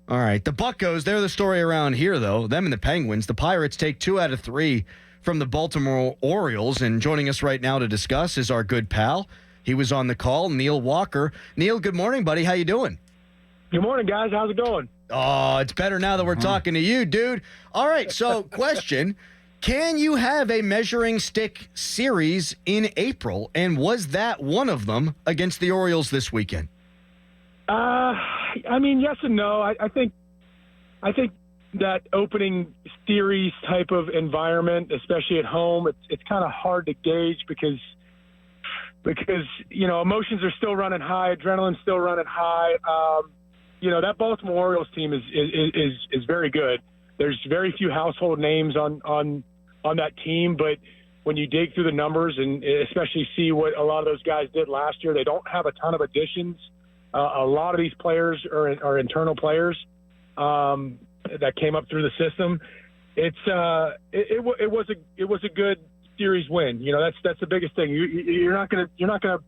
All right. The Buccos, they're the story around here, though. Them and the Penguins. The Pirates take 2 out of 3 from the Baltimore Orioles. And joining us right now to discuss is our good pal. He was on the call, Neil Walker. Neil, good morning, buddy. How you doing? Good morning, guys. How's it going? Oh, it's better now that we're talking to you, dude. All right, so question. Can you have a measuring stick series in April? And was that one of them against the Orioles this weekend? I mean, yes and no. I think that opening series type of environment, especially at home, it's kind of hard to gauge because emotions are still running high, adrenaline's still running high. That Baltimore Orioles team is very good. There's very few household names on that team, but when you dig through the numbers and especially see what a lot of those guys did last year, they don't have a ton of additions. A lot of these players are internal players that came up through the system. It was a good series win. That's the biggest thing. You're not gonna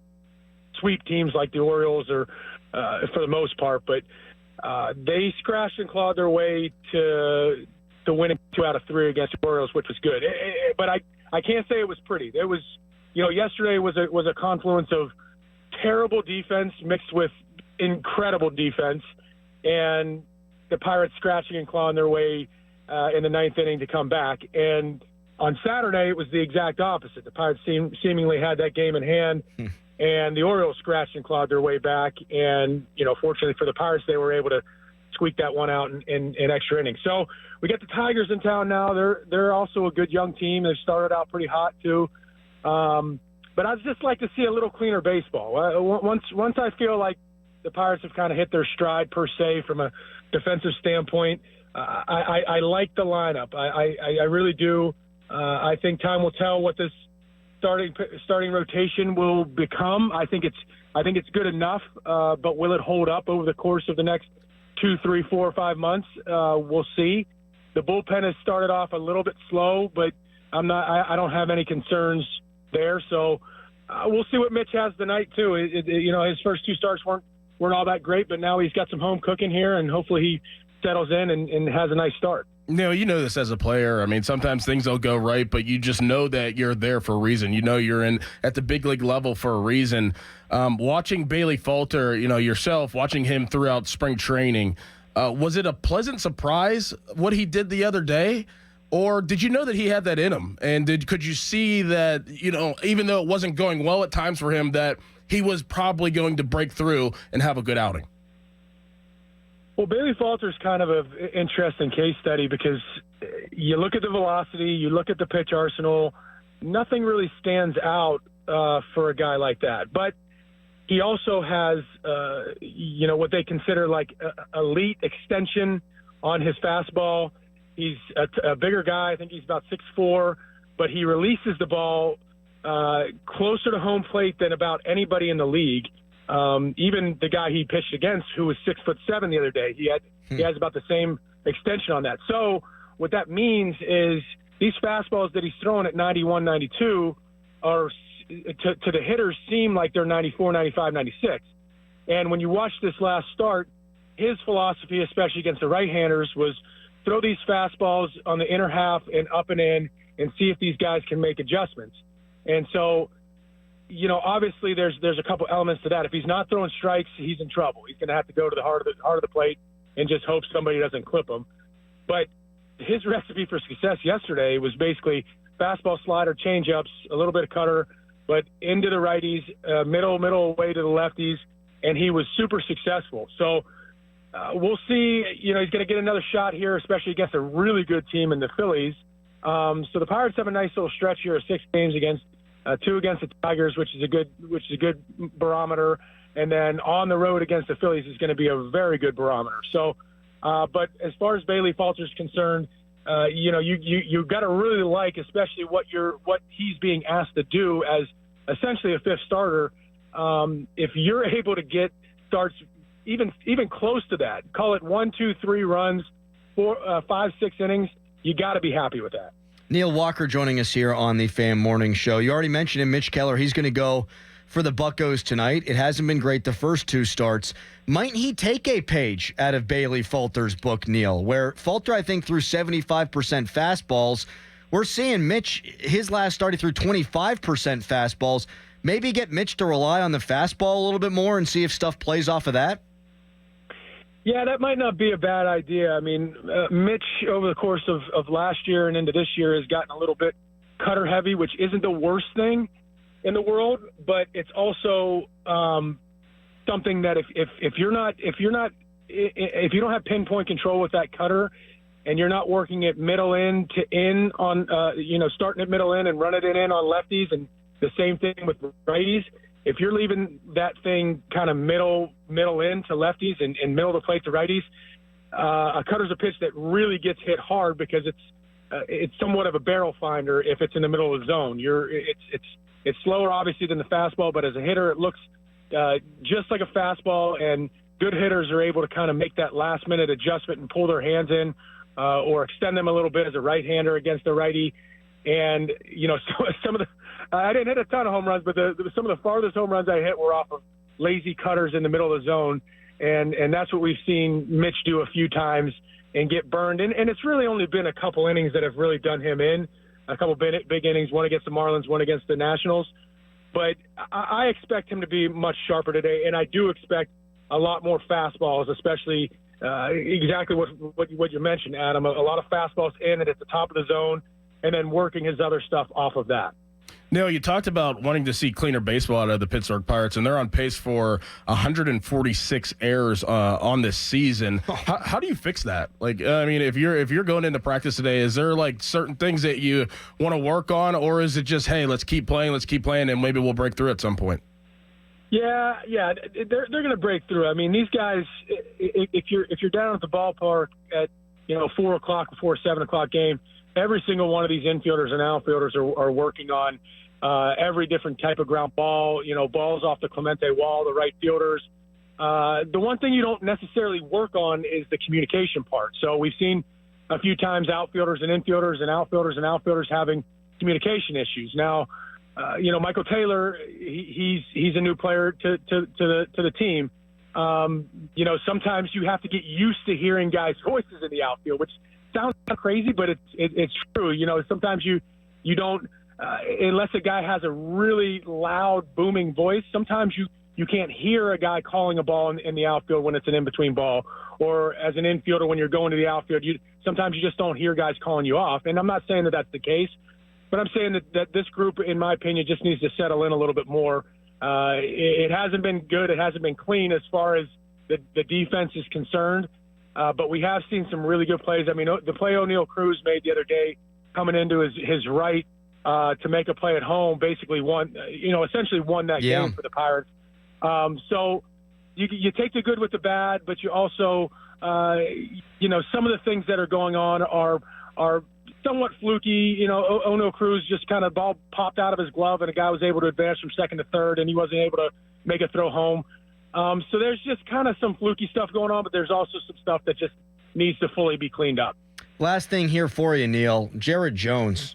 sweep teams like the Orioles or for the most part, but they scratched and clawed their way to winning 2 out of 3 against the Orioles, which was good. But I can't say it was pretty. It was, yesterday was a confluence of terrible defense mixed with incredible defense, and the Pirates scratching and clawing their way in the 9th inning to come back. And on Saturday, it was the exact opposite. The Pirates seemingly had that game in hand, and the Orioles scratched and clawed their way back. And, fortunately for the Pirates, they were able to squeak that one out in extra innings. So we got the Tigers in town now. They're also a good young team. They started out pretty hot, too. But I'd just like to see a little cleaner baseball. Once I feel like the Pirates have kind of hit their stride, per se, from a defensive standpoint, I like the lineup. I really do. I think time will tell what this starting rotation will become. I think it's good enough, but will it hold up over the course of the next 2, 3, 4, 5 months? We'll see. The bullpen has started off a little bit slow, but I don't have any concerns there. So we'll see what Mitch has tonight too. His first 2 starts weren't all that great, but now he's got some home cooking here, and hopefully he settles in and has a nice start. You know this as a player. I mean, sometimes things don't go right, but you just know that you're there for a reason. You're in at the big league level for a reason. Watching Bailey Falter, yourself, watching him throughout spring training, was it a pleasant surprise what he did the other day? Or did you know that he had that in him? And could you see that, even though it wasn't going well at times for him, that he was probably going to break through and have a good outing? Well, Bailey Falter's kind of an interesting case study because you look at the velocity, you look at the pitch arsenal, nothing really stands out for a guy like that. But he also has, what they consider like elite extension on his fastball. He's a bigger guy. I think he's about 6'4", but he releases the ball closer to home plate than about anybody in the league. Even the guy he pitched against, who was 6'7" the other day, he has about the same extension on that. So what that means is these fastballs that he's throwing at 91, 92 are to the hitters seem like they're 94, 95, 96. And when you watch this last start, his philosophy, especially against the right-handers, was throw these fastballs on the inner half and up and in and see if these guys can make adjustments. And so, obviously there's a couple elements to that. If he's not throwing strikes, he's in trouble. He's going to have to go to the heart of the plate and just hope somebody doesn't clip him. But his recipe for success yesterday was basically fastball, slider, changeups, a little bit of cutter, but into the righties, middle way to the lefties, and he was super successful. So we'll see. He's going to get another shot here, especially against a really good team in the Phillies. So the Pirates have a nice little stretch here of 6 games against 2 against the Tigers, which is a good barometer, and then on the road against the Phillies is going to be a very good barometer. So, but as far as Bailey Falter is concerned, you got to really like, especially what he's being asked to do as essentially a 5th starter. If you're able to get starts even close to that, call it 1, 2, 3 runs, 4, 5, 6 innings, you got to be happy with that. Neil Walker joining us here on the Fan Morning Show. You already mentioned him, Mitch Keller. He's going to go for the Buccos tonight. It hasn't been great the first two starts. Might he take a page out of Bailey Falter's book, Neil, where Falter, I think, threw 75% fastballs. We're seeing Mitch, his last start, he threw 25% fastballs. Maybe get Mitch to rely on the fastball a little bit more and see if stuff plays off of that? Yeah, that might not be a bad idea. I mean, Mitch, over the course of last year and into this year, has gotten a little bit cutter heavy, which isn't the worst thing in the world, but it's also something that if you don't have pinpoint control with that cutter, and you're not working it middle in to in on starting at middle in and running it in on lefties, and the same thing with righties. If you're leaving that thing kind of middle in to lefties and middle of the plate to righties, a cutter's a pitch that really gets hit hard because it's somewhat of a barrel finder if it's in the middle of the zone. It's slower obviously than the fastball, but as a hitter it looks just like a fastball, and good hitters are able to kind of make that last minute adjustment and pull their hands in or extend them a little bit as a right-hander against the righty. And some of the I didn't hit a ton of home runs, but some of the farthest home runs I hit were off of lazy cutters in the middle of the zone, and that's what we've seen Mitch do a few times and get burned. And it's really only been a couple innings that have really done him in, a couple big innings, one against the Marlins, one against the Nationals. But I expect him to be much sharper today, and I do expect a lot more fastballs, especially exactly what you mentioned, Adam, a lot of fastballs in and at the top of the zone, and then working his other stuff off of that. Neil, you talked about wanting to see cleaner baseball out of the Pittsburgh Pirates, and they're on pace for 146 errors on this season. How do you fix that? Like, I mean, if you're going into practice today, is there like certain things that you want to work on, or is it just, hey, let's keep playing, and maybe we'll break through at some point? Yeah, they're going to break through. I mean, these guys, if you're down at the ballpark at 4 o'clock before a 7 o'clock game, every single one of these infielders and outfielders are working on every different type of ground ball, balls off the Clemente wall, the right fielders. The one thing you don't necessarily work on is the communication part. So we've seen a few times outfielders and infielders and outfielders having communication issues. Now, Michael Taylor, he's a new player to the team. Sometimes you have to get used to hearing guys' voices in the outfield, which sounds crazy, but it's true. Sometimes you don't, unless a guy has a really loud, booming voice, sometimes you can't hear a guy calling a ball in the outfield when it's an in-between ball. Or as an infielder, when you're going to the outfield, sometimes you just don't hear guys calling you off. And I'm not saying that that's the case, but I'm saying that this group, in my opinion, just needs to settle in a little bit more. It hasn't been good. It hasn't been clean as far as the defense is concerned. But we have seen some really good plays. I mean, the play O'Neal Cruz made the other day, coming into his right to make a play at home, basically essentially won that game for the Pirates. So you take the good with the bad, but you also, some of the things that are going on are somewhat fluky. O'Neal Cruz just kind of ball popped out of his glove, and a guy was able to advance from second to third, and he wasn't able to make a throw home. So there's just kind of some fluky stuff going on, but there's also some stuff that just needs to fully be cleaned up. Last thing here for you, Neil. Jared Jones.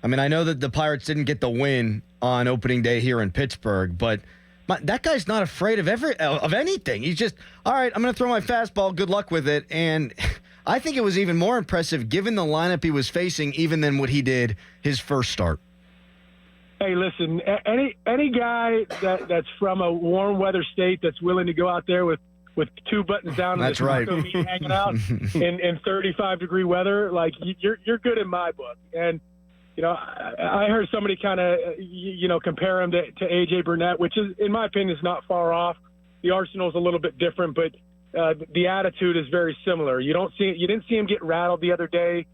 I mean, I know that the Pirates didn't get the win on opening day here in Pittsburgh, but that guy's not afraid of anything. He's just, all right, I'm going to throw my fastball. Good luck with it. And I think it was even more impressive given the lineup he was facing even than what he did his first start. Hey, listen, any guy that's from a warm weather state that's willing to go out there with two buttons down and that's right. hanging out in 35-degree weather, like you're good in my book. And I heard somebody kind of compare him to AJ Burnett, which is, in my opinion, is not far off. The arsenal's a little bit different, but the attitude is very similar. You didn't see him get rattled the other day.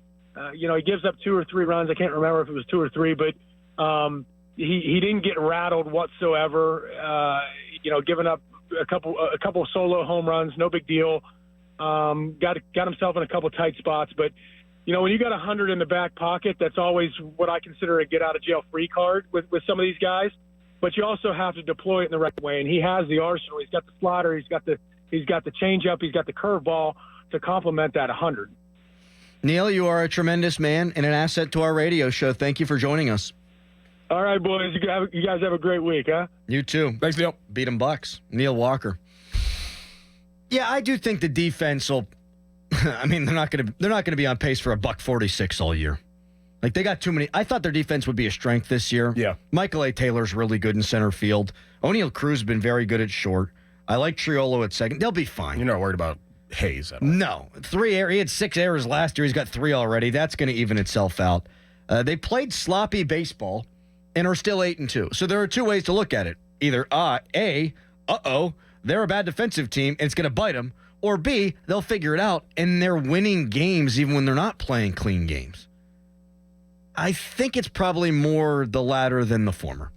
He gives up 2 or 3 runs. I can't remember if it was 2 or 3, but he didn't get rattled whatsoever. Giving up a couple of solo home runs, no big deal. Got himself in a couple tight spots, but when you got 100 in the back pocket, that's always what I consider a get out of jail free card with some of these guys. But you also have to deploy it in the right way, and he has the arsenal. He's got the slider, he's got the changeup, he's got the curveball to complement that 100. Neil, you are a tremendous man and an asset to our radio show. Thank you for joining us. All right, boys. You guys have a great week, huh? You too. Thanks, Neil. Beat 'em Bucks. Neil Walker. Yeah, I do think the defense will. I mean, they're not gonna be on pace for a $146 all year. Like, they got too many. I thought their defense would be a strength this year. Yeah. Michael A. Taylor's really good in center field. O'Neal Cruz has been very good at short. I like Triolo at second. They'll be fine. You're not worried about Hayes at all. No. He had 6 errors last year. He's got 3 already. That's going to even itself out. They played sloppy baseball and are still 8-2. So there are 2 ways to look at it. Either A, they're a bad defensive team and it's going to bite them. Or B, they'll figure it out and they're winning games even when they're not playing clean games. I think it's probably more the latter than the former.